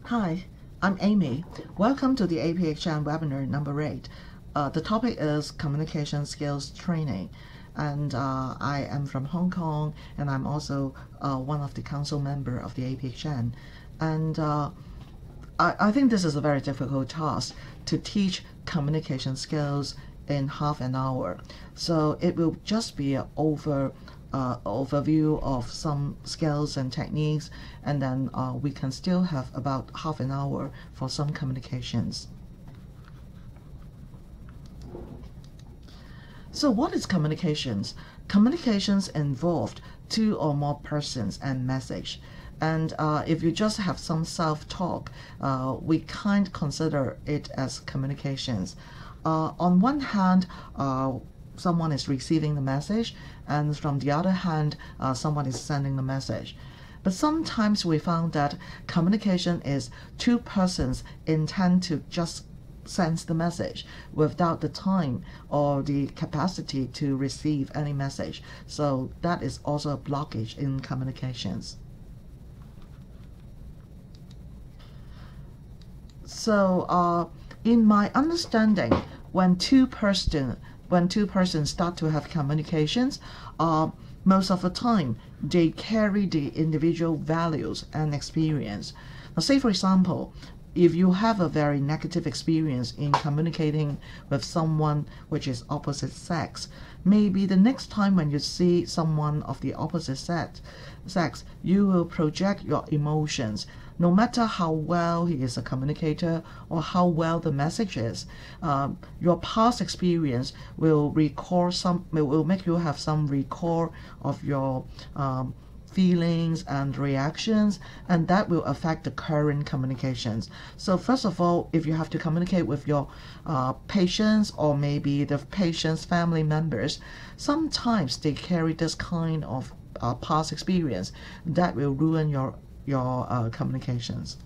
Hi, I'm Amy. Welcome to the APHN webinar number 8. The topic is communication skills training, and I am from Hong Kong, and I'm also one of the council member of the APHN. And I think this is a very difficult task to teach communication skills in half an hour. So it will just be an overview of some skills and techniques, and then we can still have about half an hour for some communications. So what is communications? Communications involved two or more persons and message. And if you just have some self-talk, we can't consider it as communications. On one hand, someone is receiving the message, and from the other hand, someone is sending the message. But sometimes we found that communication is two persons intend to just sends the message without the time or the capacity to receive any message. So that is also a blockage in communications. So in my understanding, when two persons start to have communications, most of the time they carry the individual values and experience. Now, say for example, if you have a very negative experience in communicating with someone which is opposite sex, maybe the next time when you see someone of the opposite sex, you will project your emotions. No matter how well he is a communicator or how well the message is, your past experience will make you have some recall of your feelings and reactions, and that will affect the current communications. So first of all, if you have to communicate with your patients or maybe the patient's family members, sometimes they carry this kind of past experience that will ruin your communications.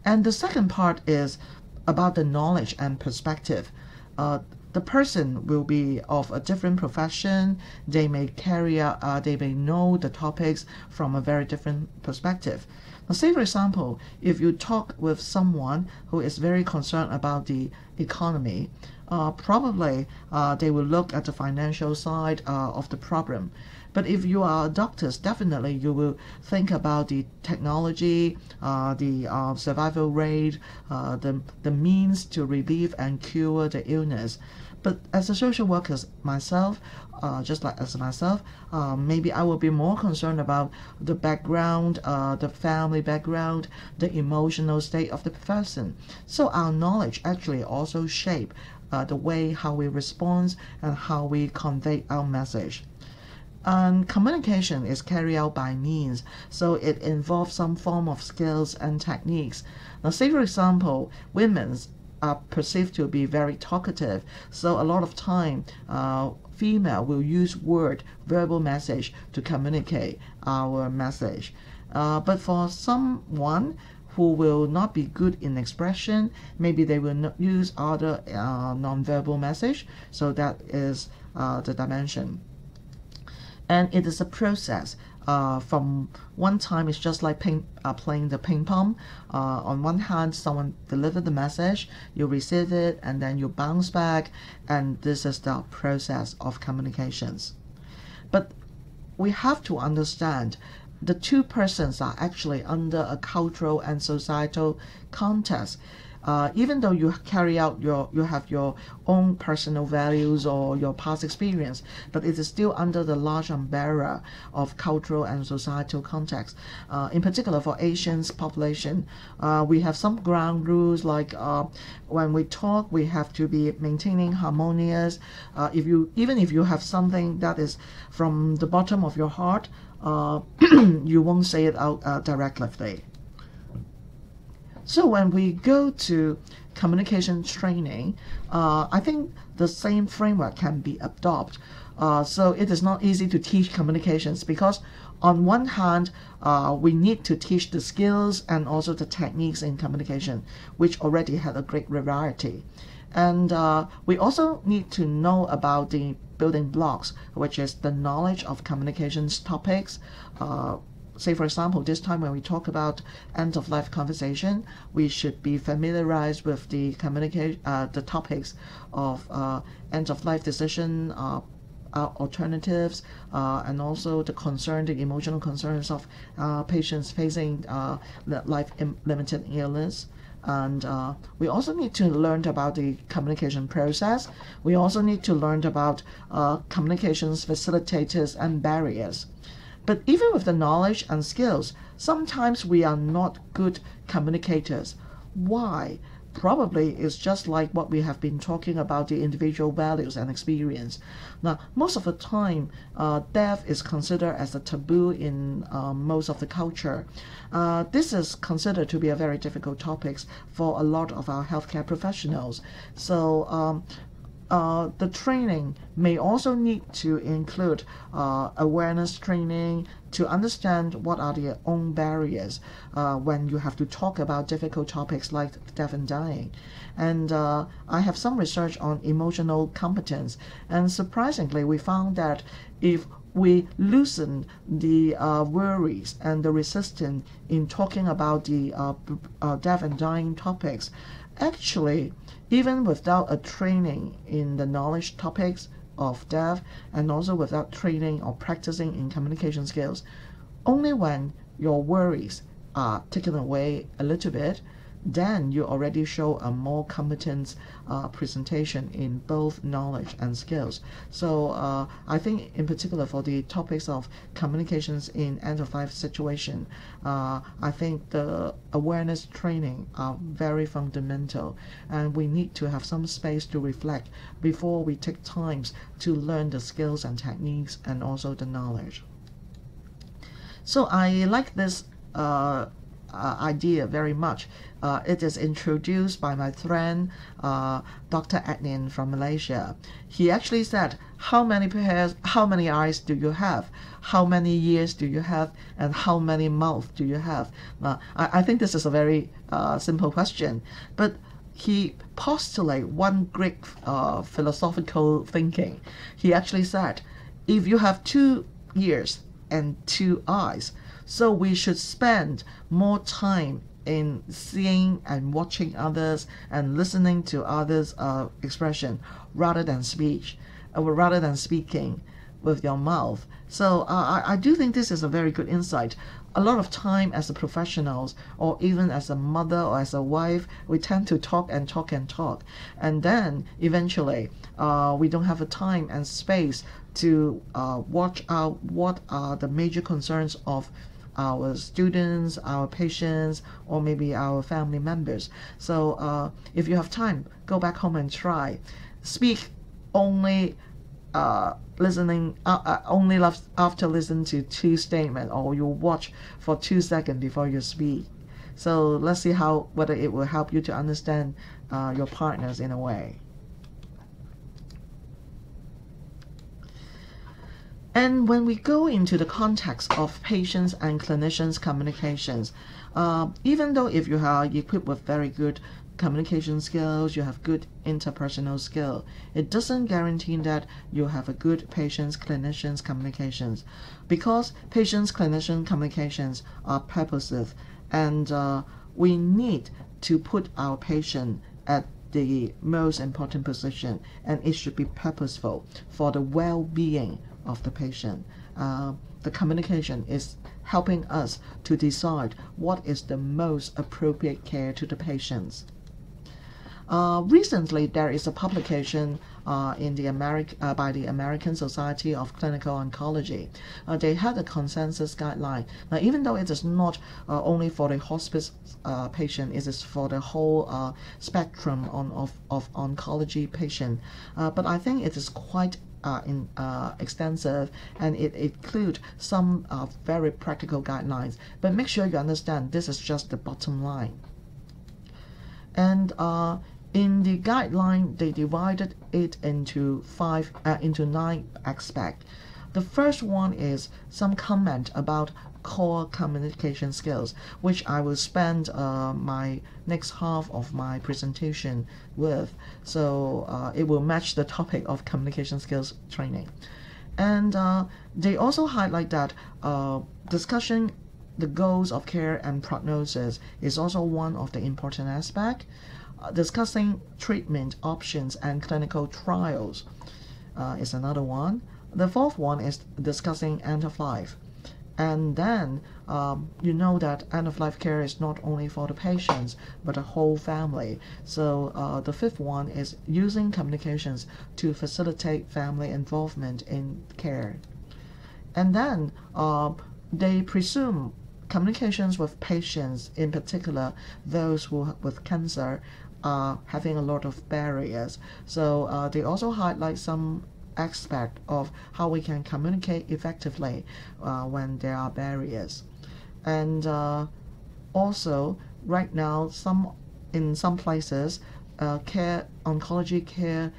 And the second part is about the knowledge and perspective. The person will be of a different profession. They may they may know the topics from a very different perspective. Now, say for example, if you talk with someone who is very concerned about the economy, probably they will look at the financial side of the problem. But if you are doctors, definitely you will think about the technology, the survival rate, the means to relieve and cure the illness. But as a social worker myself, maybe I will be more concerned about the background, the family background, the emotional state of the person. So our knowledge actually also shape the way how we respond and how we convey our message. And communication is carried out by means, so it involves some form of skills and techniques. Now, say for example, women are perceived to be very talkative, so a lot of time female will use verbal message to communicate our message. But for someone who will not be good in expression, maybe they will not use other non-verbal message. So that is the dimension. And it is a process. From one time, it's just like playing the ping pong. On one hand, someone delivered the message, you receive it, and then you bounce back, and this is the process of communications. But we have to understand the two persons are actually under a cultural and societal context. Even though you carry out you have your own personal values or your past experience, but it is still under the large umbrella of cultural and societal context. In particular, for Asians population, we have some ground rules like when we talk, we have to be maintaining harmonious. Even if you have something that is from the bottom of your heart, you won't say it out directly. So when we go to communication training, I think the same framework can be adopted. So it is not easy to teach communications because on one hand, we need to teach the skills and also the techniques in communication, which already had a great variety. And we also need to know about the building blocks, which is the knowledge of communications topics, say for example, this time when we talk about end-of-life conversation, we should be familiarized with the the topics of end-of-life decision, alternatives, and also the emotional concerns of patients facing life-limited illness. And we also need to learn about the communication process. We also need to learn about communications facilitators and barriers. But even with the knowledge and skills, sometimes we are not good communicators. Why? Probably it's just like what we have been talking about, the individual values and experience. Now, most of the time, death is considered as a taboo in most of the culture. This is considered to be a very difficult topic for a lot of our healthcare professionals. So the training may also need to include awareness training to understand what are their own barriers when you have to talk about difficult topics like death and dying. And I have some research on emotional competence, and surprisingly we found that if we loosen the worries and the resistance in talking about the death and dying topics, actually, even without a training in the knowledge topics of death, and also without training or practicing in communication skills, only when your worries are taken away a little bit, then you already show a more competent presentation in both knowledge and skills. So I think in particular for the topics of communications in end-of-life situation, I think the awareness training are very fundamental, and we need to have some space to reflect before we take times to learn the skills and techniques and also the knowledge. So I like this idea very much. It is introduced by my friend Dr. Adnin from Malaysia. He actually said, how many eyes do you have? How many ears do you have? And how many mouths do you have? I think this is a very simple question, but he postulated one great philosophical thinking. He actually said, if you have 2 ears and 2 eyes, so we should spend more time in seeing and watching others and listening to others' expression rather than speaking with your mouth. So I do think this is a very good insight. A lot of time as a professionals, or even as a mother or as a wife, we tend to talk and talk and talk, and then eventually we don't have the time and space to watch out what are the major concerns of our students, our patients, or maybe our family members. So if you have time, go back home and try. Speak only listening only after listening to 2 statements, or you watch for 2 seconds before you speak. So let's see whether it will help you to understand your partners in a way. And when we go into the context of patients and clinicians' communications, even though if you are equipped with very good communication skills, you have good interpersonal skill, it doesn't guarantee that you have a good patients-clinicians communications, because patients-clinician communications are purposive, and we need to put our patient at the most important position, and it should be purposeful for the well-being of the patient. The communication is helping us to decide what is the most appropriate care to the patients. Recently, there is a publication by the American Society of Clinical Oncology. They had a consensus guideline. Now, even though it is not only for the hospice patient, it is for the whole spectrum of oncology patient. But I think it is quite extensive, and it includes some very practical guidelines. But make sure you understand this is just the bottom line. And in the guideline, they divided it into 9 aspects. The first one is some comment about core communication skills, which I will spend my next half of my presentation with. So it will match the topic of communication skills training. And they also highlight that discussion the goals of care and prognosis is also one of the important aspects. Discussing treatment options and clinical trials is another one. The fourth one is discussing end of life. And then you know that end of life care is not only for the patients but the whole family. So the fifth one is using communications to facilitate family involvement in care. And then they presume communications with patients, in particular those who with cancer, are having a lot of barriers. So they also highlight some aspect of how we can communicate effectively when there are barriers. And also right now in some places oncology care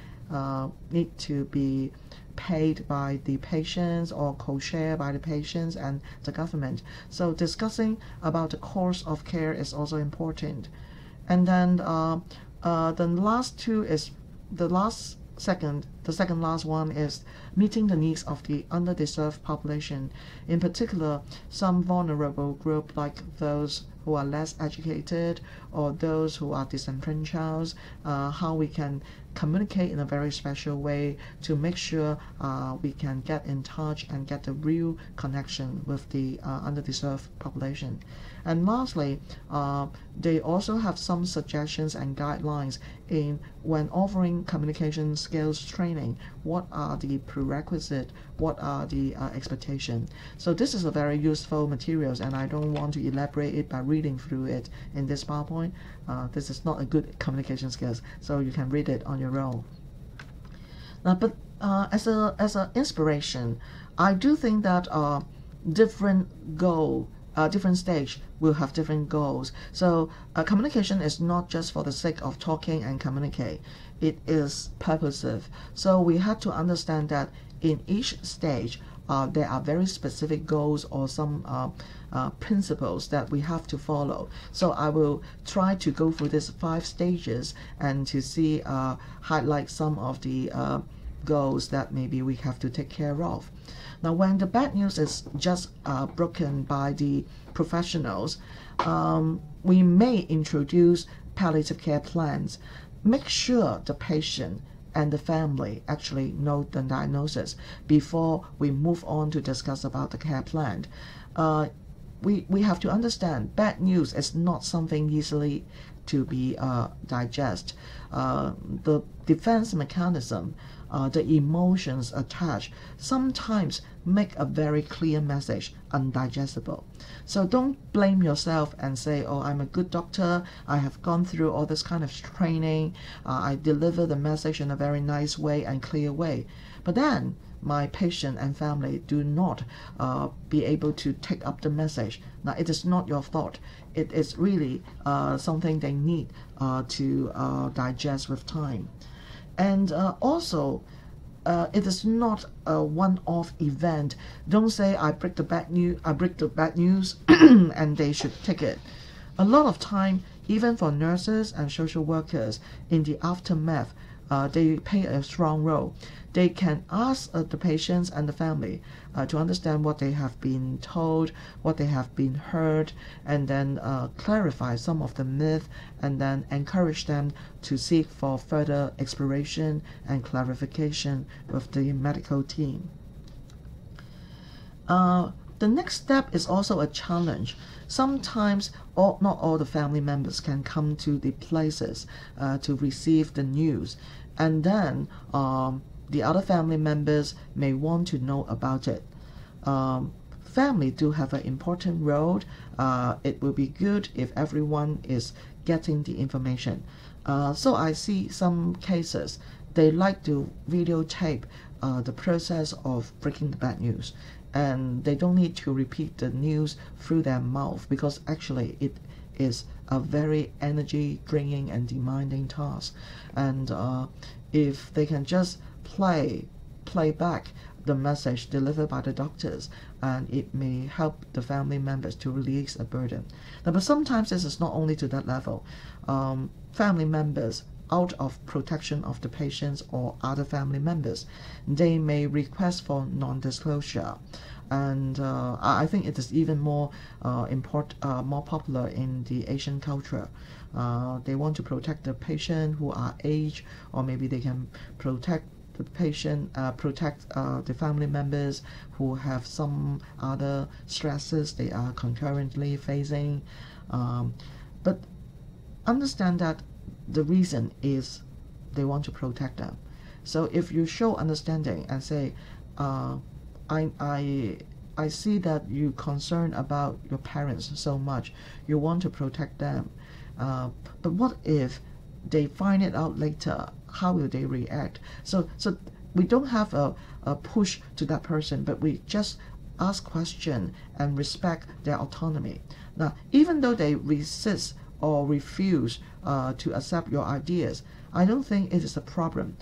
need to be paid by the patients or co-share by the patients and the government. So discussing about the course of care is also important. And then the last two is the second last one is meeting the needs of the underserved population, in particular some vulnerable group like those who are less educated or those who are disenfranchised, how we can communicate in a very special way to make sure we can get in touch and get the real connection with the underserved population. And lastly, they also have some suggestions and guidelines in when offering communication skills training. What are the prerequisites? What are the expectations? So this is a very useful materials, and I don't want to elaborate it by reading through it in this PowerPoint. This is not a good communication skills, so you can read it on your own. But as an inspiration, I do think that different stage will have different goals. So communication is not just for the sake of talking and communicate. It is purposive. So we have to understand that in each stage there are very specific goals or some principles that we have to follow. So I will try to go through these 5 stages and to see highlight some of the goals that maybe we have to take care of. Now, when the bad news is just broken by the professionals, we may introduce palliative care plans. Make sure the patient and the family actually know the diagnosis before we move on to discuss about the care plan. We have to understand bad news is not something easily to be digested. The defense mechanism, the emotions attached, sometimes make a very clear message undigestible. So don't blame yourself and say, oh, I'm a good doctor, I have gone through all this kind of training, I deliver the message in a very nice way and clear way. But then my patient and family do not be able to take up the message. Now, it is not your fault. It is really something they need to digest with time. And also, it is not a one-off event. Don't say I break the bad news and they should take it. A lot of time, even for nurses and social workers, in the aftermath, they play a strong role. They can ask the patients and the family to understand what they have been told, what they have been heard, and then clarify some of the myths, and then encourage them to seek for further exploration and clarification with the medical team. The next step is also a challenge. Sometimes not all the family members can come to the places to receive the news, and then the other family members may want to know about it. Family do have an important role. It will be good if everyone is getting the information. So I see some cases, they like to videotape the process of breaking the bad news, and they don't need to repeat the news through their mouth, because actually it is a very energy draining and demanding task. And if they can just play back the message delivered by the doctors, and it may help the family members to release a burden. Now, but sometimes this is not only to that level. Family members, out of protection of the patients or other family members, they may request for non-disclosure. And I think it is even more more popular in the Asian culture. They want to protect the patient who are aged, or maybe they can protect the patient, protect the family members who have some other stresses they are concurrently facing. But understand that the reason is they want to protect them. So if you show understanding and say, I see that you concern about your parents so much, you want to protect them. But what if they find it out later? How will they react? So we don't have a push to that person, but we just ask question and respect their autonomy. Now, even though they resist or refuse to accept your ideas, I don't think it is a problem.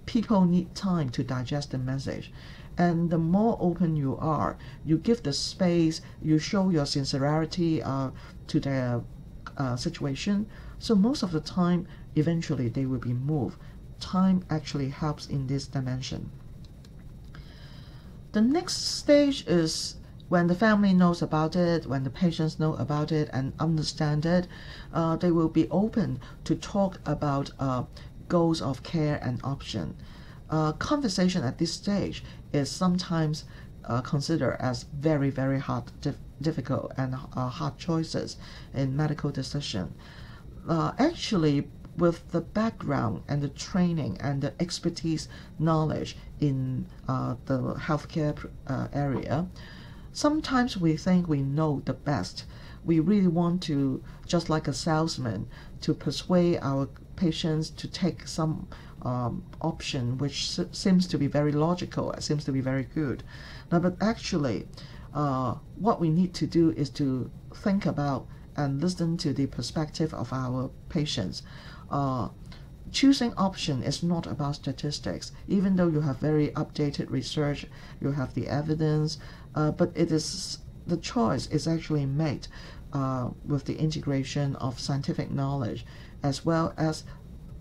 People need time to digest the message. And the more open you are, you give the space, you show your sincerity to their situation. So most of the time, eventually they will be moved. Time actually helps in this dimension. The next stage is when the family knows about it, when the patients know about it and understand it, they will be open to talk about goals of care and option. Conversation at this stage is sometimes considered as very, very hard, difficult and hard choices in medical decision. Actually, with the background and the training and the expertise knowledge in the healthcare area, sometimes we think we know the best. We really want to, just like a salesman, to persuade our patients to take some option which seems to be very logical, seems to be very good. Now, but actually, what we need to do is to think about and listen to the perspective of our patients. Choosing option is not about statistics, even though you have very updated research, you have the evidence, but it is the choice is actually made with the integration of scientific knowledge as well as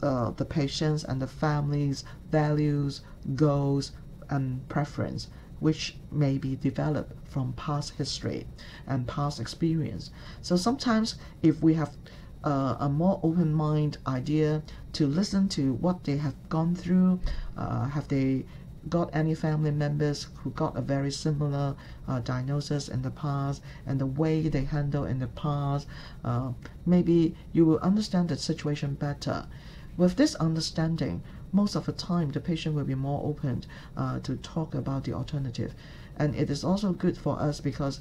the patients and the families' values, goals, and preference, which may be developed from past history and past experience. So sometimes if we have a more open mind idea to listen to what they have gone through, have they got any family members who got a very similar diagnosis in the past, and the way they handle in the past, maybe you will understand the situation better. With this understanding, most of the time the patient will be more open to talk about the alternative. And it is also good for us because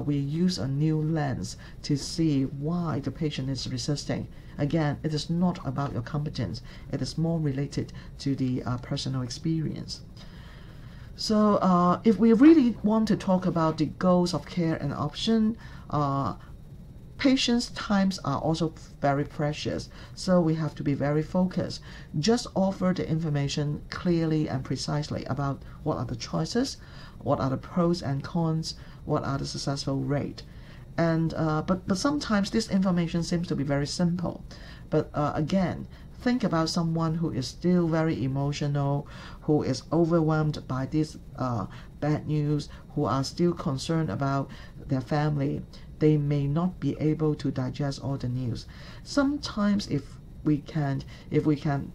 we use a new lens to see why the patient is resisting. Again, it is not about your competence. It is more related to the personal experience. So if we really want to talk about the goals of care and option, patients' times are also very precious, so we have to be very focused. Just offer the information clearly and precisely about what are the choices, what are the pros and cons, what are the successful rate. And but sometimes this information seems to be very simple. But again, think about someone who is still very emotional, who is overwhelmed by this bad news, who are still concerned about their family. They may not be able to digest all the news. Sometimes if we can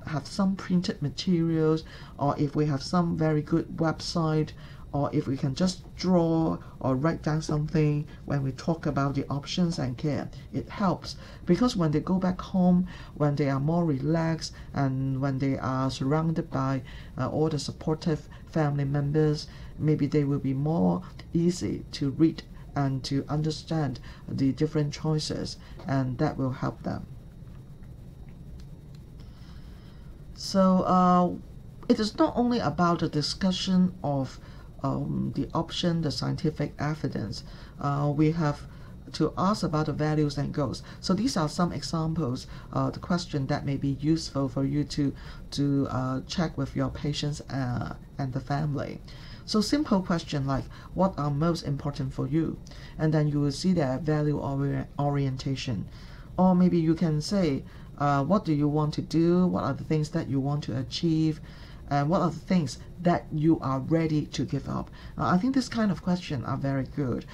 have some printed materials, or if we have some very good website, or if we can just draw or write down something when we talk about the options and care, it helps. Because when they go back home, when they are more relaxed and when they are surrounded by all the supportive family members, maybe they will be more easy to read and to understand the different choices, and that will help them. So it is not only about the discussion of the option, the scientific evidence. We have to ask about the values and goals. So these are some examples, the question that may be useful for you to check with your patients and the family. So simple question like, what are most important for you? And then you will see their value orientation. Or maybe you can say, what do you want to do? What are the things that you want to achieve? and what are the things that you are ready to give up? I think this kind of question are very good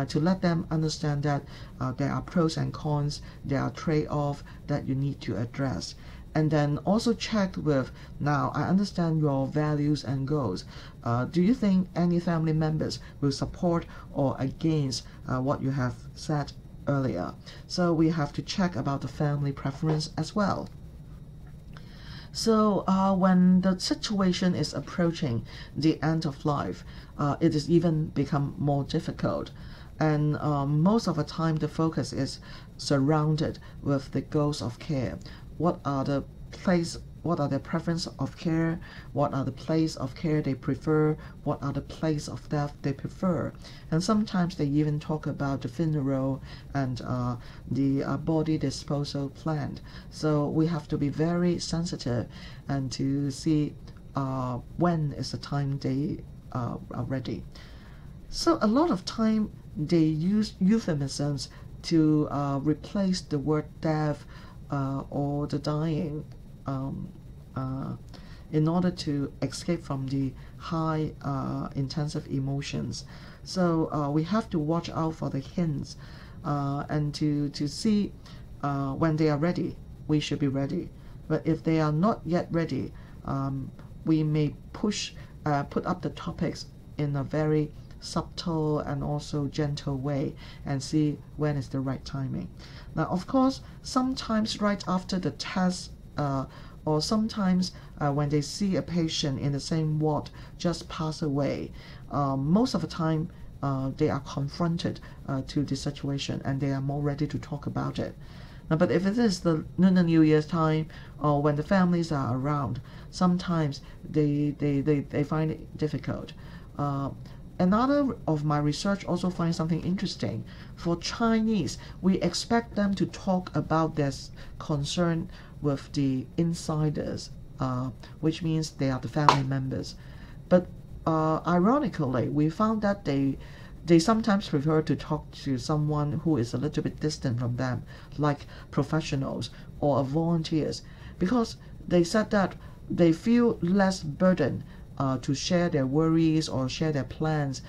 to let them understand that there are pros and cons, there are trade-off that you need to address. And then also check with, now I understand your values and goals. Do you think any family members will support or against what you have said earlier? So we have to check about the family preference as well. So when the situation is approaching the end of life, it is even become more difficult. And most of the time the focus is surrounded with the goals of care. What are the preference of care, what are the place of care they prefer, what are the place of death they prefer. And sometimes they even talk about the funeral and the body disposal plan. So we have to be very sensitive and to see when is the time they are ready. So a lot of time they use euphemisms to replace the word death or the dying in order to escape from the high intensive emotions. So we have to watch out for the hints and to see when they are ready, we should be ready. But if they are not yet ready, we may put up the topics in a very subtle and also gentle way and see when is the right timing. Now, of course, sometimes right after the test or sometimes when they see a patient in the same ward just pass away, most of the time they are confronted to the situation and they are more ready to talk about it. Now, but if it is the Lunar New Year's time or when the families are around, sometimes they find it difficult. Another of my research also finds something interesting. For Chinese, we expect them to talk about their concern with the insiders, which means they are the family members. But ironically, we found that they sometimes prefer to talk to someone who is a little bit distant from them, like professionals or volunteers, because they said that they feel less burdened to share their worries or share their plans,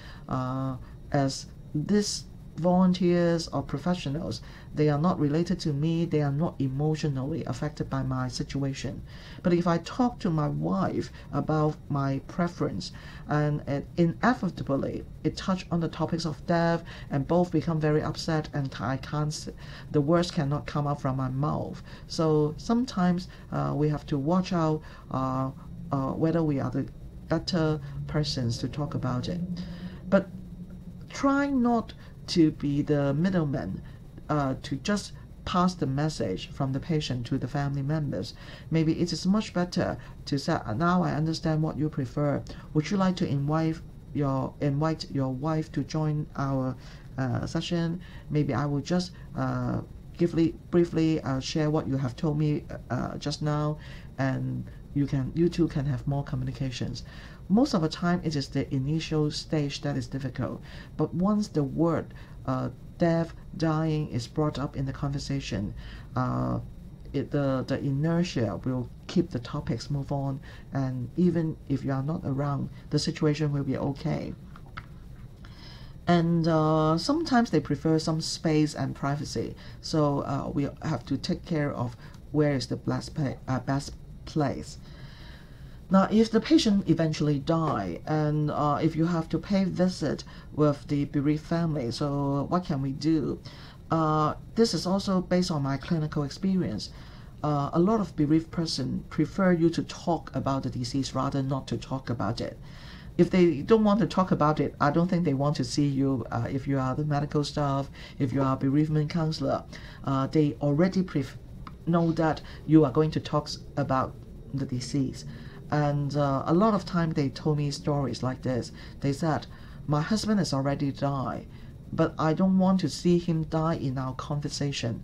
as these volunteers or professionals, they are not related to me, they are not emotionally affected by my situation. But if I talk to my wife about my preference, and inevitably it touch on the topics of death, and both become very upset, and the words cannot come out from my mouth. So sometimes we have to watch out whether we are the better persons to talk about it. But try not to be the middleman, to just pass the message from the patient to the family members. Maybe it is much better to say, now I understand what you prefer. Would you like to invite your wife to join our session? Maybe I will just briefly share what you have told me just now, and you two can have more communications. Most of the time it is the initial stage that is difficult, but once the word death, dying is brought up in the conversation, the inertia will keep the topics move on, and even if you are not around, the situation will be okay. And sometimes they prefer some space and privacy, so we have to take care of where is the best place. Now, if the patient eventually die, and if you have to pay visit with the bereaved family, so what can we do? This is also based on my clinical experience. A lot of bereaved person prefer you to talk about the disease rather not to talk about it. If they don't want to talk about it, I don't think they want to see you. If you are the medical staff, if you are a bereavement counselor, they already know that you are going to talk about the disease. And a lot of time they told me stories like this. They said, my husband has already died, but I don't want to see him die in our conversation.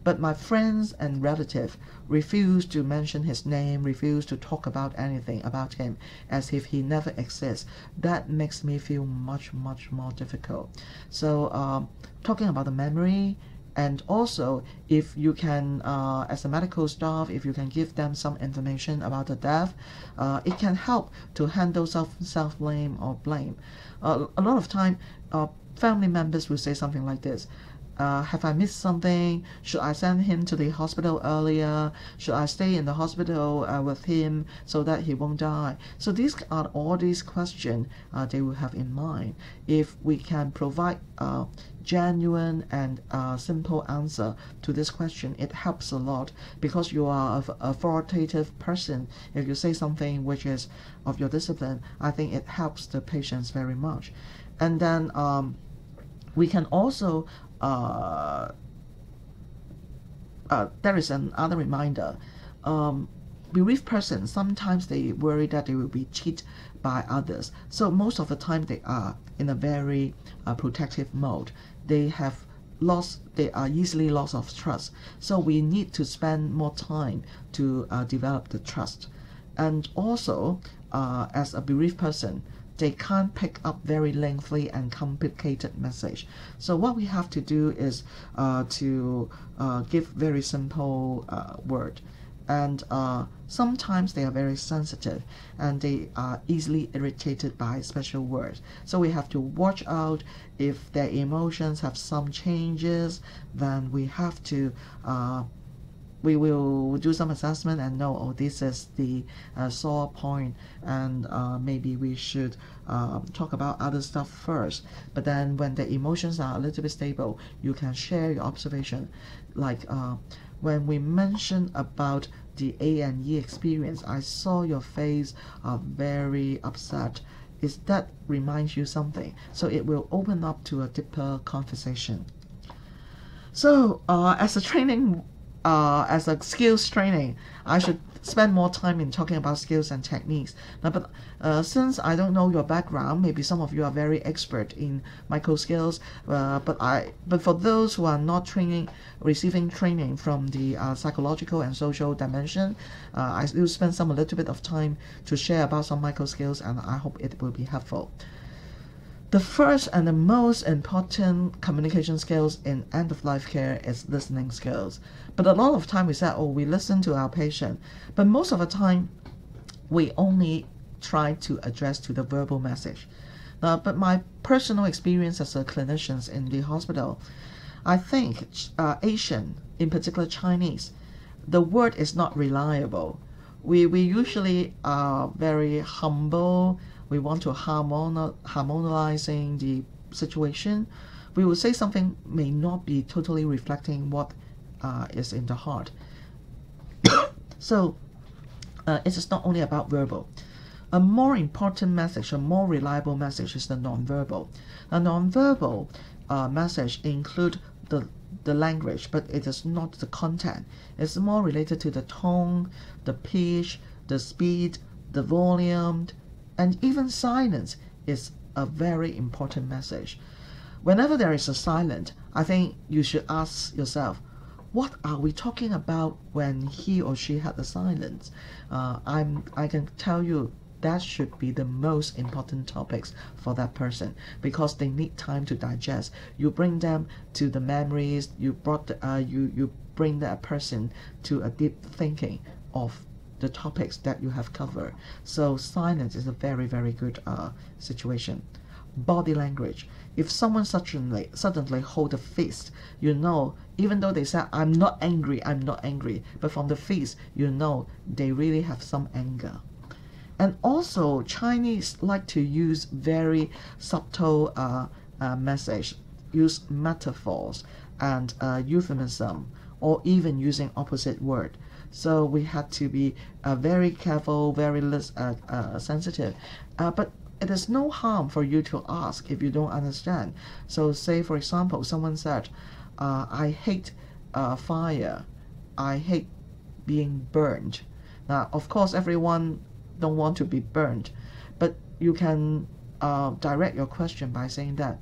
But my friends and relatives refuse to mention his name, refuse to talk about anything about him as if he never exists. That makes me feel much more difficult. So talking about the memory And also, if you can, as a medical staff, if you can give them some information about the death, it can help to handle self-blame or blame. A lot of time, family members will say something like this: have I missed something? Should I send him to the hospital earlier? Should I stay in the hospital with him so that he won't die? So these are all these questions they will have in mind. If we can provide a genuine and simple answer to this question, it helps a lot, because you are an authoritative person. If you say something which is of your discipline, I think it helps the patients very much. And then we can also there is another reminder. Bereaved persons, sometimes they worry that they will be cheated by others. So most of the time they are in a very protective mode. They are easily lost of trust. So we need to spend more time to develop the trust. And also, as a bereaved person, they can't pick up very lengthy and complicated message. So what we have to do is to give very simple word. And sometimes they are very sensitive and they are easily irritated by special words. So we have to watch out. If their emotions have some changes, then we have to we will do some assessment and know, oh, this is the sore point, and maybe we should talk about other stuff first. But then when the emotions are a little bit stable, you can share your observation. Like when we mentioned about the A&E experience, I saw your face very upset. Is that reminds you something? So it will open up to a deeper conversation. So as a skills training, I should spend more time in talking about skills and techniques. Now, but since I don't know your background, maybe some of you are very expert in micro skills. But for those who are not receiving training from the psychological and social dimension, I will spend a little bit of time to share about some micro skills, and I hope it will be helpful. The first and the most important communication skills in end-of-life care is listening skills. But a lot of time we say, oh, we listen to our patient. But most of the time, we only try to address to the verbal message. But my personal experience as a clinician in the hospital, I think Asian, in particular Chinese, the word is not reliable. We usually are very humble. We want to harmonizing the situation. We will say something may not be totally reflecting what is in the heart. So it is not only about verbal. A more important message, a more reliable message is the nonverbal. A nonverbal message include the language, but it is not the content. It's more related to the tone, the pitch, the speed, the volume, and even silence is a very important message. Whenever there is a silence, I think you should ask yourself, what are we talking about when he or she had the silence? I can tell you that should be the most important topics for that person, because they need time to digest. You bring them to the memories. You bring that person to a deep thinking of the topics that you have covered. So silence is a very, very good situation. Body language. If someone suddenly hold a fist, you know, even though they say, I'm not angry, but from the fist, you know they really have some anger. And also, Chinese like to use very subtle message, use metaphors and euphemism, or even using opposite word. So we had to be very careful, very sensitive. But it is no harm for you to ask if you don't understand. So say, for example, someone said, I hate fire. I hate being burned. Now, of course, everyone don't want to be burned. But you can direct your question by saying that,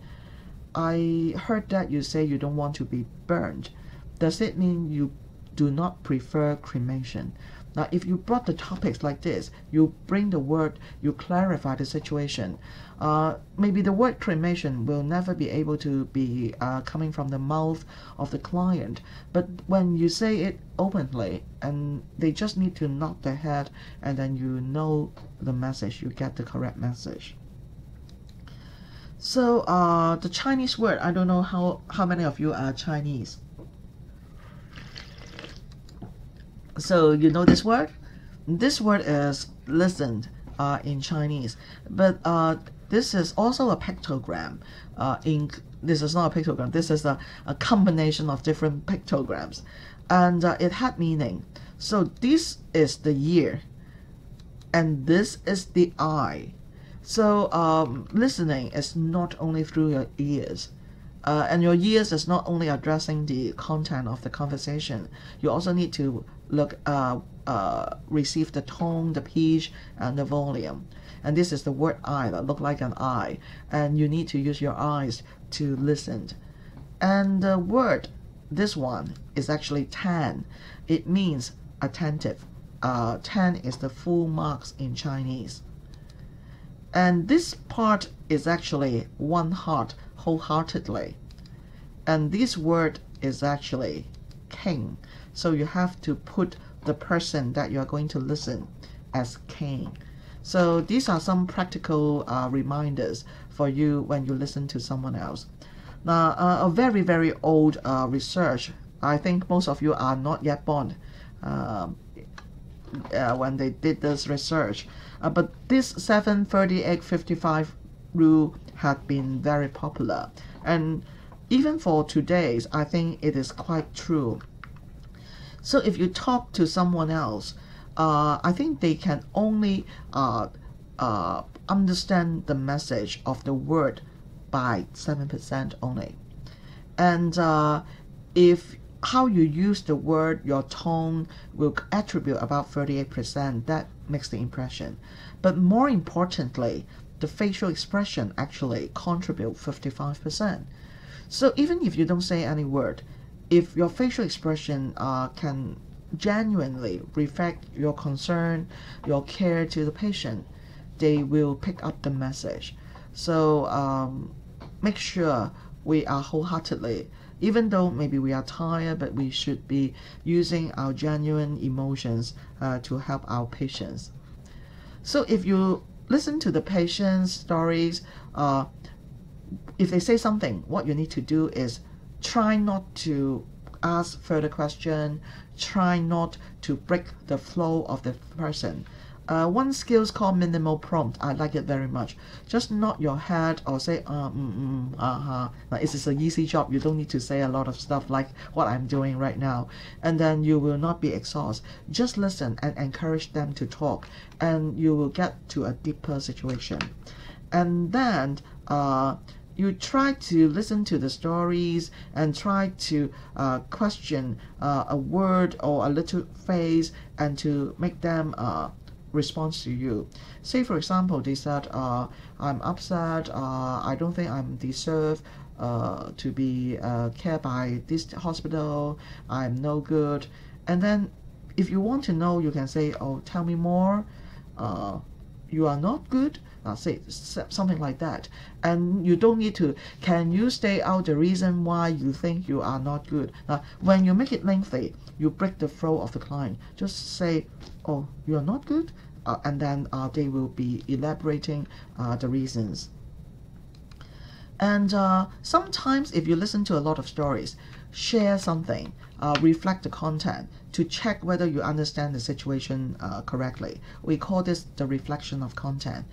I heard that you say you don't want to be burned. Does it mean you do not prefer cremation? Now, if you brought the topics like this, you bring the word, you clarify the situation. Maybe the word cremation will never be able to be coming from the mouth of the client, but when you say it openly, and they just need to nod their head, and then you know the message, you get the correct message. So the Chinese word, I don't know how many of you are Chinese. So you know this word? This word is listened in Chinese, but this is also a pictogram. This is not a pictogram, this is a combination of different pictograms, and it had meaning. So this is the ear, and this is the eye. So listening is not only through your ears, and your ears is not only addressing the content of the conversation. You also need to look, receive the tone, the pitch, and the volume. And this is the word eye that look like an eye, and you need to use your eyes to listen. And the word, this one, is actually tan. It means attentive. 10 is the full marks in Chinese. And this part is actually one heart, wholeheartedly. And this word is actually king. So you have to put the person that you are going to listen as king. So these are some practical reminders for you when you listen to someone else. Now, a very, very old research, I think most of you are not yet born when they did this research. But this 7-38-55 rule had been very popular. And even for today's, I think it is quite true. So if you talk to someone else, I think they can only understand the message of the word by 7% only. And if how you use the word, your tone will attribute about 38%. That makes the impression. But more importantly, the facial expression actually contribute 55%. So even if you don't say any word, if your facial expression can genuinely reflect your concern, your care to the patient, they will pick up the message. So make sure we are wholeheartedly, even though maybe we are tired, but we should be using our genuine emotions to help our patients. So if you listen to the patient's stories, if they say something, what you need to do is try not to ask further question, try not to break the flow of the person. One skill is called minimal prompt. I like it very much. Just nod your head or say Now, this is an easy job. You don't need to say a lot of stuff like what I'm doing right now, and then you will not be exhausted. Just listen and encourage them to talk, and you will get to a deeper situation. And then you try to listen to the stories and try to question a word or a little phrase, and to make them response to you. Say for example, they said, I'm upset, I don't think I'm deserve to be cared by this hospital, I'm no good. And then if you want to know, you can say, oh, tell me more, you are not good, say something like that. And you don't need to, can you state out the reason why you think you are not good. When you make it lengthy, you break the flow of the client. Just say, oh, you are not good, and then they will be elaborating the reasons. And sometimes if you listen to a lot of stories, share something, reflect the content to check whether you understand the situation correctly. We call this the reflection of content.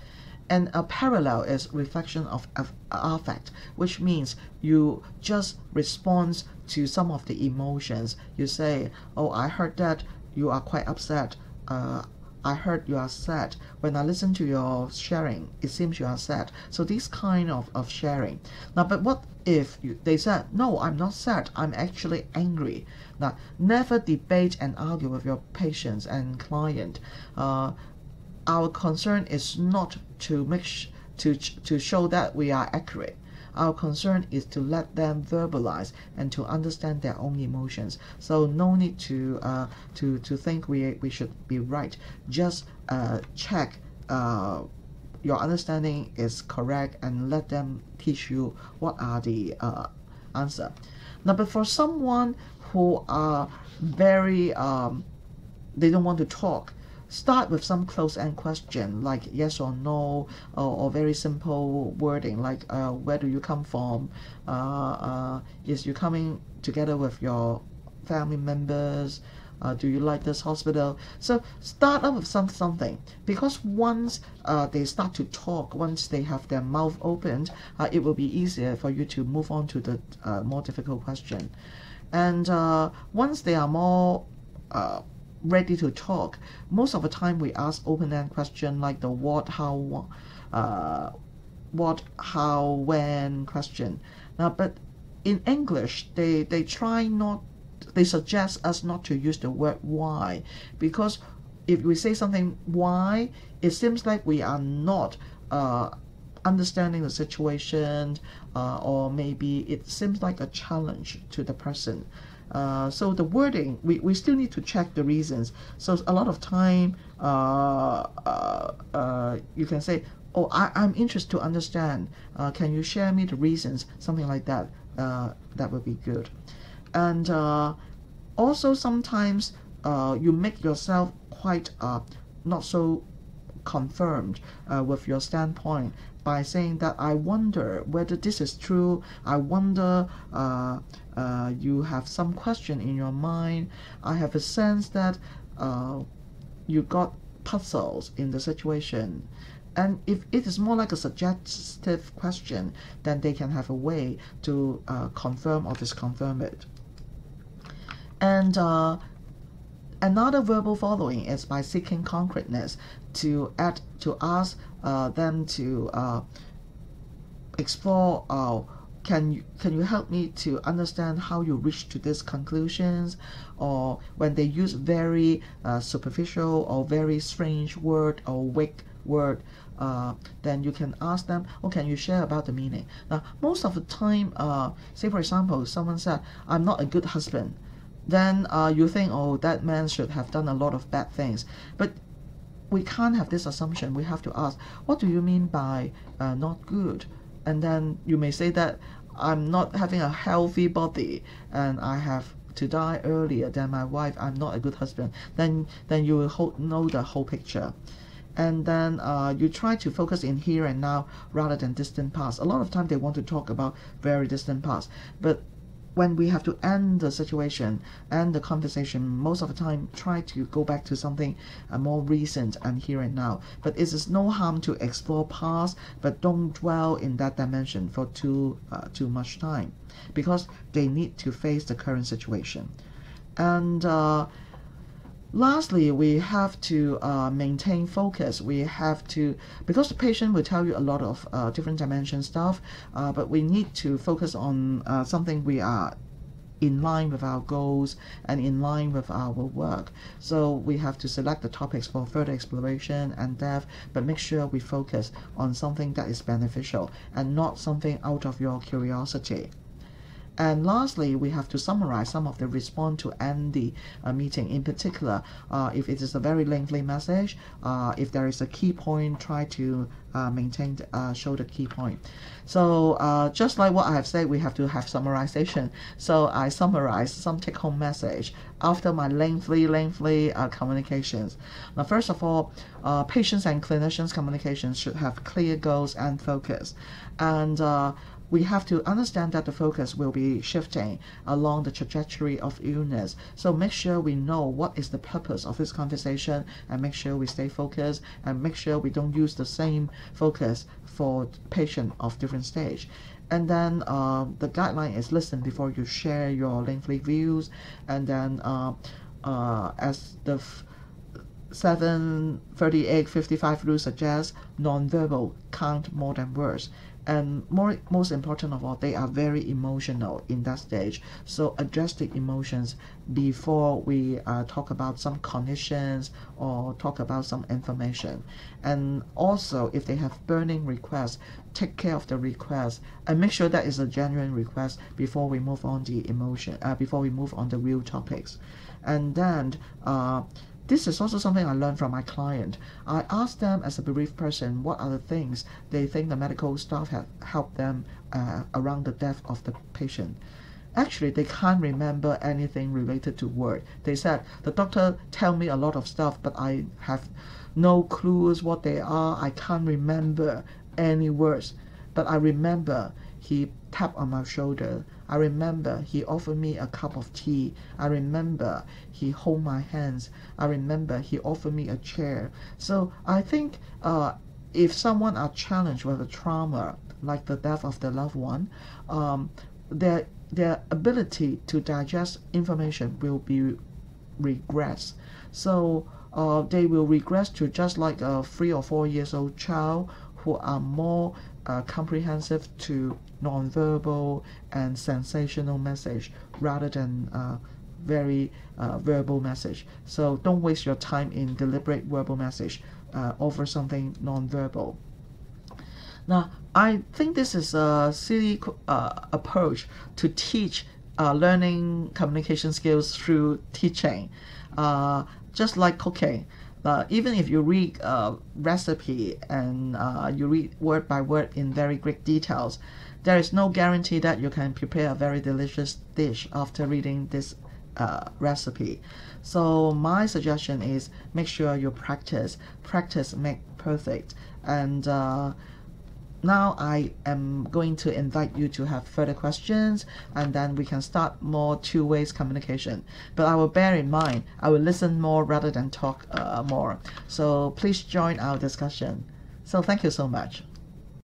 And a parallel is reflection of affect, which means you just respond to some of the emotions. You say, oh, I heard that you are quite upset. I heard you are sad. When I listen to your sharing, it seems you are sad. So this kind of sharing. Now, but what if they said, no, I'm not sad, I'm actually angry. Now, never debate and argue with your patients and client. Our concern is not to make to show that we are accurate. Our concern is to let them verbalize and to understand their own emotions. So no need to think we should be right. Just check your understanding is correct and let them teach you what are the answer. Now, but for someone who are very they don't want to talk, start with some close-end question like yes or no, or very simple wording like where do you come from, is you coming together with your family members, do you like this hospital? So start up with something, because once they start to talk, once they have their mouth opened, it will be easier for you to move on to the more difficult question. And once they are more ready to talk, most of the time we ask open-end question like the what, how, when question. Now, but in English, they try not, they suggest us not to use the word why, because if we say something why, it seems like we are not understanding the situation, or maybe it seems like a challenge to the person. So the wording, we still need to check the reasons. So a lot of time you can say, oh, I'm interested to understand, can you share me the reasons, something like that. That would be good. And also sometimes you make yourself quite not so confirmed with your standpoint by saying that I wonder whether this is true, I wonder, you have some question in your mind, I have a sense that you got puzzles in the situation. And if it is more like a suggestive question, then they can have a way to confirm or disconfirm it. And another verbal following is by seeking concreteness, to ask them to explore, can you help me to understand how you reach to these conclusions? Or when they use very superficial or very strange word or weak word, then you can ask them, oh, can you share about the meaning? Now, most of the time, say for example, someone said, I'm not a good husband. Then you think, oh, that man should have done a lot of bad things. But we can't have this assumption. We have to ask, what do you mean by not good? And then you may say that I'm not having a healthy body and I have to die earlier than my wife. I'm not a good husband. Then you will know the whole picture. And then you try to focus in here and now rather than distant past. A lot of time they want to talk about very distant past. But when we have to end the situation and the conversation, most of the time try to go back to something more recent and here and now. But it is no harm to explore past, but don't dwell in that dimension for too much time, because they need to face the current situation. And lastly, we have to maintain focus. We have to, because the patient will tell you a lot of different dimension stuff, but we need to focus on something we are in line with our goals and in line with our work. So we have to select the topics for further exploration and depth, but make sure we focus on something that is beneficial and not something out of your curiosity. And lastly, we have to summarize some of the response to end the meeting. In particular, if it is a very lengthy message, if there is a key point, try to show the key point. So just like what I have said, we have to have summarization. So I summarize some take-home message after my lengthy communications. Now, first of all, patients and clinicians communications should have clear goals and focus. And we have to understand that the focus will be shifting along the trajectory of illness. So make sure we know what is the purpose of this conversation, and make sure we stay focused, and make sure we don't use the same focus for patient of different stage. And then the guideline is listen before you share your lengthy views. And then as the 738-55 rule suggests, non-verbal count more than words. And most important of all, they are very emotional in that stage. So address the emotions before we talk about some conditions or talk about some information. And also, if they have burning requests, take care of the request and make sure that is a genuine request before we move on the emotion, before we move on the real topics. And then this is also something I learned from my client. I asked them as a bereaved person what are the things they think the medical staff have helped them around the death of the patient. Actually, they can't remember anything related to word. They said, the doctor tell me a lot of stuff, but I have no clues what they are. I can't remember any words. But I remember he tapped on my shoulder. I remember he offered me a cup of tea. I remember he held my hands. I remember he offered me a chair. So I think if someone are challenged with a trauma, like the death of their loved one, their ability to digest information will be regress. So they will regress to just like a 3 or 4 years old child who are more comprehensive to nonverbal and sensational message rather than very verbal message. So don't waste your time in deliberate verbal message. Offer something nonverbal. Now, I think this is a silly approach to teach learning communication skills through teaching, just like cooking. Even if you read recipe and you read word by word in very great details, there is no guarantee that you can prepare a very delicious dish after reading this recipe. So my suggestion is make sure you practice make perfect. And now I am going to invite you to have further questions, and then we can start more two-way communication. But I will bear in mind, I will listen more rather than talk more. So please join our discussion. So thank you so much.